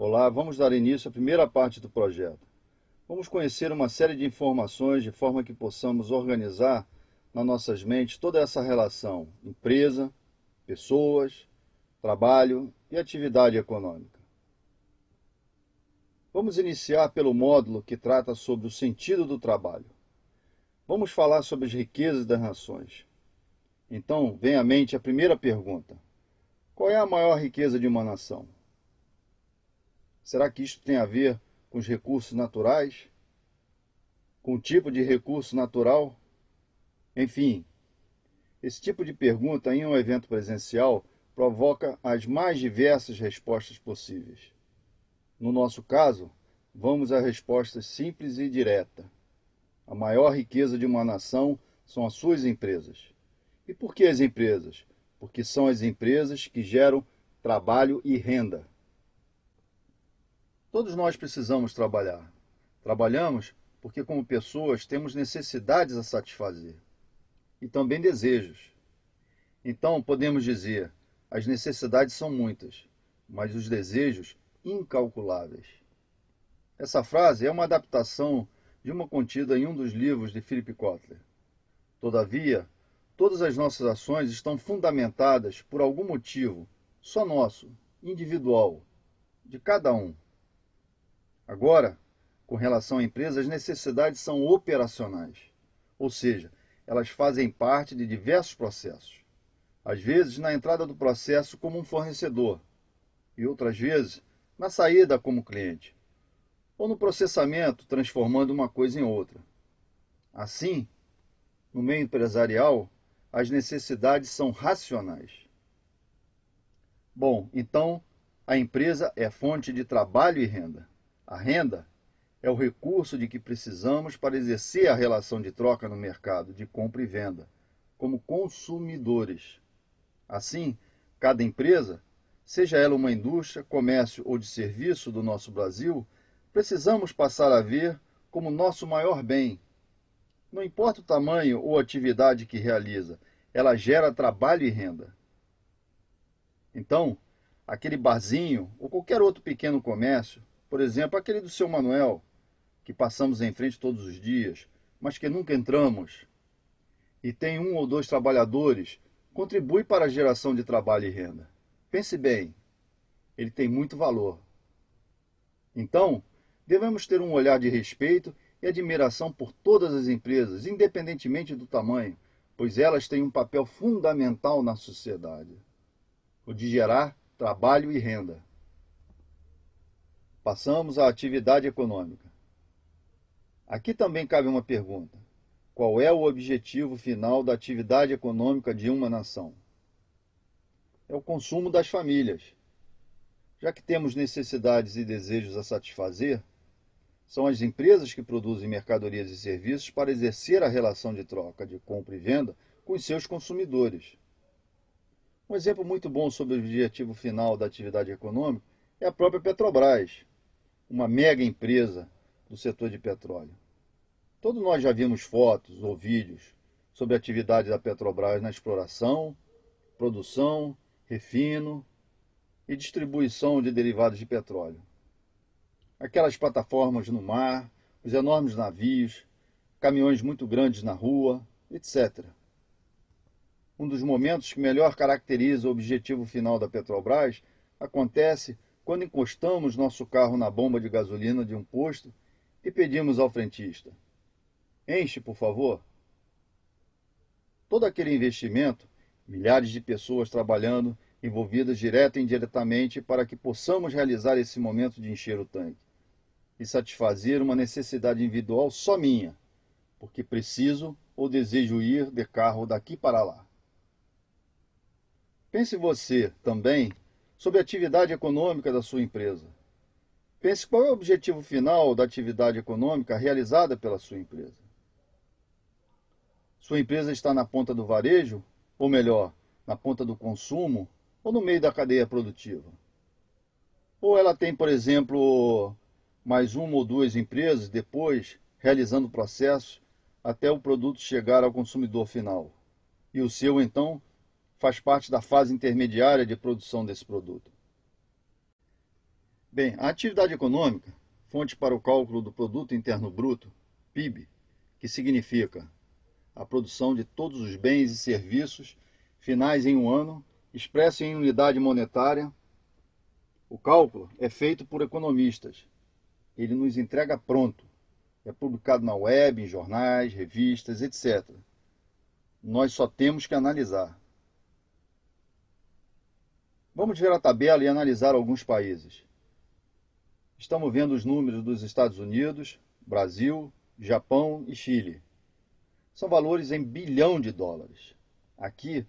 Olá, vamos dar início à primeira parte do projeto. Vamos conhecer uma série de informações de forma que possamos organizar nas nossas mentes toda essa relação empresa, pessoas, trabalho e atividade econômica. Vamos iniciar pelo módulo que trata sobre o sentido do trabalho. Vamos falar sobre as riquezas das nações. Então, vem à mente a primeira pergunta: qual é a maior riqueza de uma nação? Será que isto tem a ver com os recursos naturais? Com o tipo de recurso natural? Enfim, esse tipo de pergunta em um evento presencial provoca as mais diversas respostas possíveis. No nosso caso, vamos à resposta simples e direta. A maior riqueza de uma nação são as suas empresas. E por que as empresas? Porque são as empresas que geram trabalho e renda. Todos nós precisamos trabalhar. Trabalhamos porque, como pessoas, temos necessidades a satisfazer e também desejos. Então, podemos dizer, as necessidades são muitas, mas os desejos incalculáveis. Essa frase é uma adaptação de uma contida em um dos livros de Philip Kotler. Todavia, todas as nossas ações estão fundamentadas por algum motivo, só nosso, individual, de cada um. Agora, com relação à empresa, as necessidades são operacionais, ou seja, elas fazem parte de diversos processos. Às vezes, na entrada do processo como um fornecedor, e outras vezes, na saída como cliente, ou no processamento, transformando uma coisa em outra. Assim, no meio empresarial, as necessidades são racionais. Bom, então, a empresa é fonte de trabalho e renda. A renda é o recurso de que precisamos para exercer a relação de troca no mercado de compra e venda, como consumidores. Assim, cada empresa, seja ela uma indústria, comércio ou de serviço do nosso Brasil, precisamos passar a ver como nosso maior bem. Não importa o tamanho ou atividade que realiza, ela gera trabalho e renda. Então, aquele barzinho ou qualquer outro pequeno comércio, por exemplo, aquele do seu Manuel, que passamos em frente todos os dias, mas que nunca entramos, e tem um ou dois trabalhadores, contribui para a geração de trabalho e renda. Pense bem, ele tem muito valor. Então, devemos ter um olhar de respeito e admiração por todas as empresas, independentemente do tamanho, pois elas têm um papel fundamental na sociedade, o de gerar trabalho e renda. Passamos à atividade econômica. Aqui também cabe uma pergunta: qual é o objetivo final da atividade econômica de uma nação? É o consumo das famílias. Já que temos necessidades e desejos a satisfazer, são as empresas que produzem mercadorias e serviços para exercer a relação de troca, de compra e venda com os seus consumidores. Um exemplo muito bom sobre o objetivo final da atividade econômica é a própria Petrobras, uma mega empresa do setor de petróleo. Todos nós já vimos fotos ou vídeos sobre a atividade da Petrobras na exploração, produção, refino e distribuição de derivados de petróleo. Aquelas plataformas no mar, os enormes navios, caminhões muito grandes na rua, etc. Um dos momentos que melhor caracteriza o objetivo final da Petrobras acontece quando encostamos nosso carro na bomba de gasolina de um posto e pedimos ao frentista: enche, por favor. Todo aquele investimento, milhares de pessoas trabalhando, envolvidas direta e indiretamente para que possamos realizar esse momento de encher o tanque e satisfazer uma necessidade individual só minha, porque preciso ou desejo ir de carro daqui para lá. Pense você também sobre a atividade econômica da sua empresa. Pense qual é o objetivo final da atividade econômica realizada pela sua empresa. Sua empresa está na ponta do varejo, ou melhor, na ponta do consumo, ou no meio da cadeia produtiva? Ou ela tem, por exemplo, mais uma ou duas empresas depois realizando o processo até o produto chegar ao consumidor final? E o seu, então, faz parte da fase intermediária de produção desse produto. Bem, a atividade econômica, fonte para o cálculo do Produto Interno Bruto, PIB, que significa a produção de todos os bens e serviços finais em um ano, expresso em unidade monetária. O cálculo é feito por economistas. Ele nos entrega pronto. É publicado na web, em jornais, revistas, etc. Nós só temos que analisar. Vamos ver a tabela e analisar alguns países. Estamos vendo os números dos Estados Unidos, Brasil, Japão e Chile. São valores em bilhão de dólares. Aqui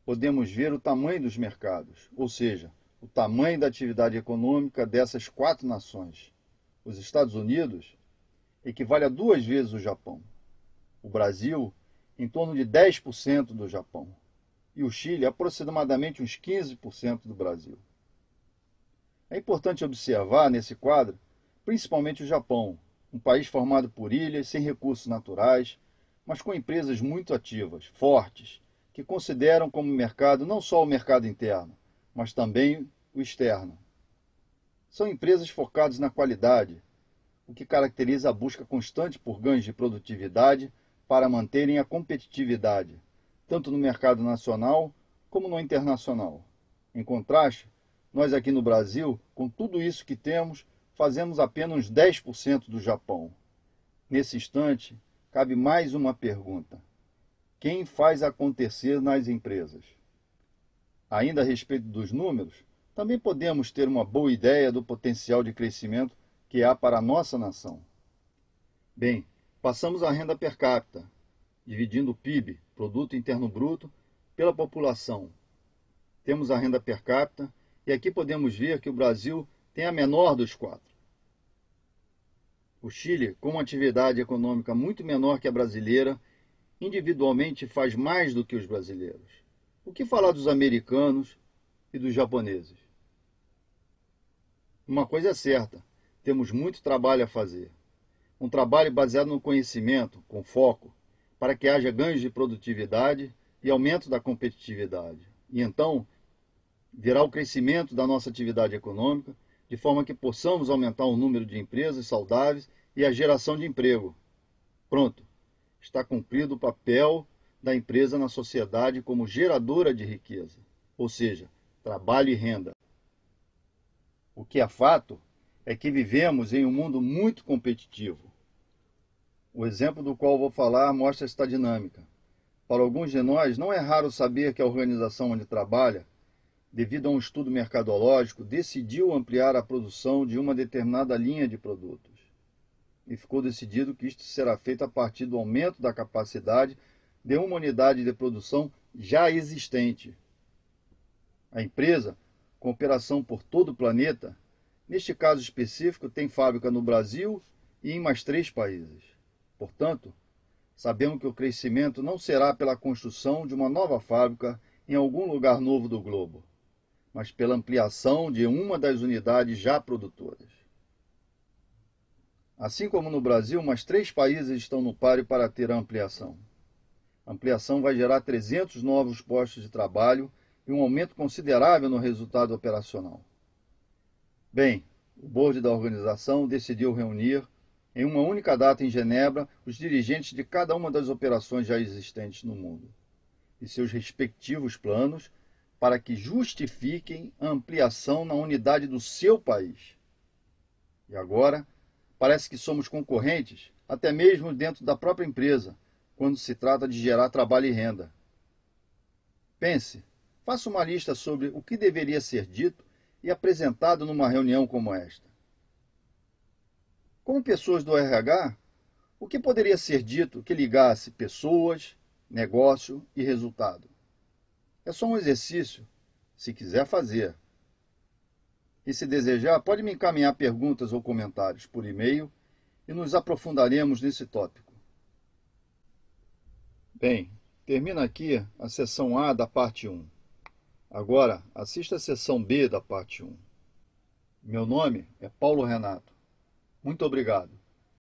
podemos ver o tamanho dos mercados, ou seja, o tamanho da atividade econômica dessas 4 nações. Os Estados Unidos equivale a 2 vezes o Japão. O Brasil, em torno de 10% do Japão. E o Chile, aproximadamente uns 15% do Brasil. É importante observar nesse quadro, principalmente o Japão, um país formado por ilhas sem recursos naturais, mas com empresas muito ativas, fortes, que consideram como mercado não só o mercado interno, mas também o externo. São empresas focadas na qualidade, o que caracteriza a busca constante por ganhos de produtividade para manterem a competitividade, tanto no mercado nacional como no internacional. Em contraste, nós aqui no Brasil, com tudo isso que temos, fazemos apenas uns 10% do Japão. Nesse instante, cabe mais uma pergunta. Quem faz acontecer nas empresas? Ainda a respeito dos números, também podemos ter uma boa ideia do potencial de crescimento que há para a nossa nação. Bem, passamos à renda per capita, dividindo o PIB, Produto Interno Bruto, pela população. Temos a renda per capita e aqui podemos ver que o Brasil tem a menor dos 4. O Chile, com uma atividade econômica muito menor que a brasileira, individualmente faz mais do que os brasileiros. O que falar dos americanos e dos japoneses? Uma coisa é certa, temos muito trabalho a fazer. Um trabalho baseado no conhecimento, com foco, para que haja ganhos de produtividade e aumento da competitividade. E então, virá o crescimento da nossa atividade econômica, de forma que possamos aumentar o número de empresas saudáveis e a geração de emprego. Pronto, está cumprido o papel da empresa na sociedade como geradora de riqueza, ou seja, trabalho e renda. O que é fato é que vivemos em um mundo muito competitivo. O exemplo do qual vou falar mostra esta dinâmica. Para alguns de nós, não é raro saber que a organização onde trabalha, devido a um estudo mercadológico, decidiu ampliar a produção de uma determinada linha de produtos. E ficou decidido que isto será feito a partir do aumento da capacidade de uma unidade de produção já existente. A empresa, com operação por todo o planeta, neste caso específico, tem fábrica no Brasil e em mais 3 países. Portanto, sabemos que o crescimento não será pela construção de uma nova fábrica em algum lugar novo do globo, mas pela ampliação de uma das unidades já produtoras. Assim como no Brasil, mais 3 países estão no páreo para ter a ampliação. A ampliação vai gerar 300 novos postos de trabalho e um aumento considerável no resultado operacional. Bem, o board da organização decidiu reunir, em uma única data em Genebra, os dirigentes de cada uma das operações já existentes no mundo e seus respectivos planos para que justifiquem a ampliação na unidade do seu país. E agora, parece que somos concorrentes, até mesmo dentro da própria empresa, quando se trata de gerar trabalho e renda. Pense, faça uma lista sobre o que deveria ser dito e apresentado numa reunião como esta. Como pessoas do RH, o que poderia ser dito que ligasse pessoas, negócio e resultado? É só um exercício, se quiser fazer. E se desejar, pode me encaminhar perguntas ou comentários por e-mail e nos aprofundaremos nesse tópico. Bem, termina aqui a seção A da parte 1. Agora, assista a seção B da parte 1. Meu nome é Paulo Renato. Muito obrigado.